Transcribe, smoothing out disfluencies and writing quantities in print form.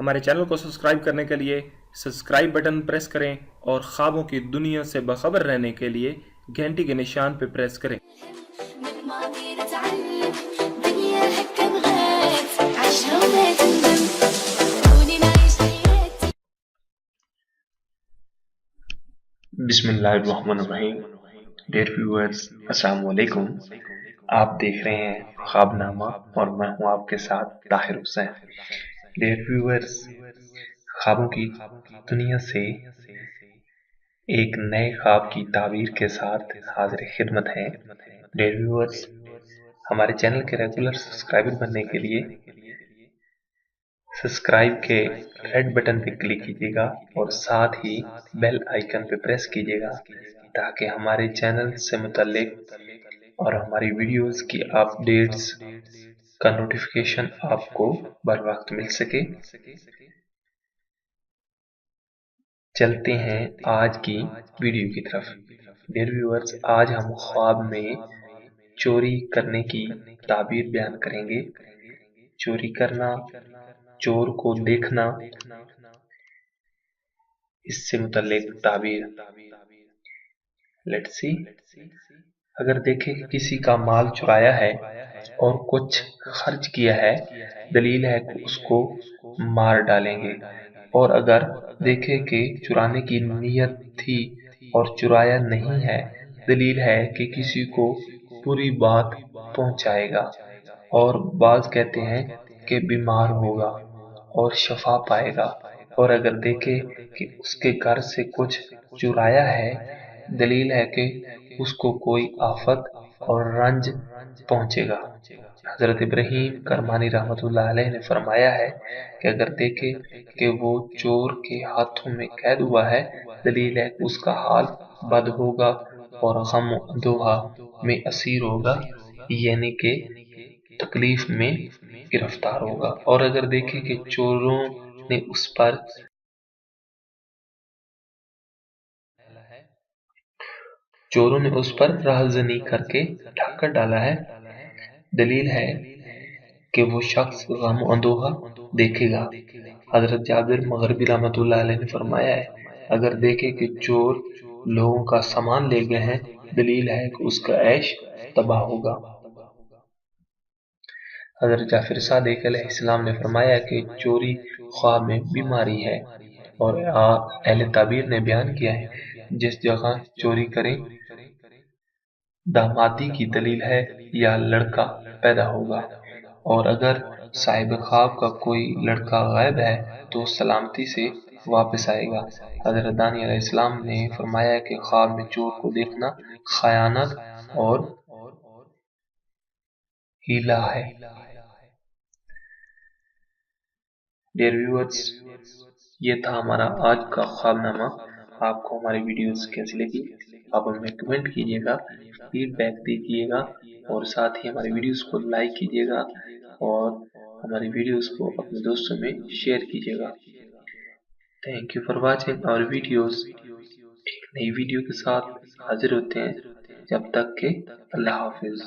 हमारे चैनल को सब्सक्राइब करने के लिए सब्सक्राइब बटन प्रेस करें और ख्वाबों की दुनिया से बाखबर रहने के लिए घंटी के निशान पर प्रेस करें। من ماضي نتعلم دنيا هكا بغات عيشها وما تندم خلوني نعيش حياتي. बिस्मिल्लाहिर्रहमानिर्रहीम। डियर व्यूअर्स, अस्सलाम वालेकुम। आप देख रहे हैं ख्वाबनामा और मैं हूं आपके साथ ताहिर हुसैन। डियर व्यूअर्स, ख्वाबों की दुनिया से एक नए ख्वाब की ताबीर के साथ हाजिर खिदमत हैं। डियर व्यूअर्स, हमारे चैनल के रेगुलर सब्सक्राइबर बनने के लिए सब्सक्राइब के रेड बटन पे क्लिक कीजिएगा और साथ ही बेल आइकन पे प्रेस कीजिएगा ताकि हमारे चैनल से मुतल्लिक और हमारी वीडियोस की अपडेट्स का नोटिफिकेशन आपको बर वक्त मिल सके। चलते हैं आज की वीडियो की तरफ। डियर व्यूअर्स, आज हम ख्वाब में चोरी करने की ताबीर बयान करेंगे। चोरी करना, चोर को देखना, इससे मुतल्लिक ताबीर। Let's see. अगर देखें कि किसी का माल चुराया है और कुछ खर्च किया है, दलील है कि उसको मार डालेंगे। और अगर देखें कि चुराने की नीयत थी और चुराया नहीं है, दलील है कि किसी को बुरी बात पहुंचाएगा। और बाज कहते हैं कि बीमार होगा और शफा पाएगा। और अगर देखे कि उसके घर से कुछ चुराया है, दलील है कि उसको कोई आफत और रंज पहुंचेगा। हजरत इब्राहीम करमानी रहमतुल्लाह अलैह ने फरमाया है कि अगर देखे कि वो चोर के हाथों में कैद हुआ है, दलील है कि उसका हाल बद होगा और गम अंदोहा में असीर होगा, यानी कि तकलीफ में गिरफ्तार होगा। और अगर देखे कि ने उस पर चोरों ने उस पर राहज़नी करके ढाकर डाला है, दलील है कि वो शख्स गम अंदोहा देखेगा। हजरत जाबिर मगरिबी रहमतुल्लाह अलैह ने फरमाया है, अगर देखे कि चोर लोगों का सामान ले गए हैं, दलील है कि उसका ऐश तबाह होगा। हजरत जाफिर सादिक अलैहिस्सलाम ने फरमाया कि चोरी ख्वाब में बीमारी है। और अहले ताबीर ने बयान किया है, जिस जगह चोरी करें दामादी की दलील है या लड़का पैदा होगा। और अगर साहिब ख्वाब का कोई लड़का गायब है तो सलामती से वापस आएगा। हजरत दानी अलैहिस्सलाम ने फरमाया कि ख्वाब में चोर को देखना खयानत और हीला है। डियर व्यूअर्स, ये था हमारा आज का ख्वाबनामा। आपको हमारी वीडियोस कैसी लगी आप हमें कमेंट कीजिएगा, फीडबैक दीजिएगा और साथ ही हमारी वीडियोस को लाइक कीजिएगा और हमारी वीडियोस को अपने दोस्तों में शेयर कीजिएगा। Thank you for watching our videos. एक नई वीडियो के साथ हाजिर होते हैं, जब तक के अल्लाह हाफिज।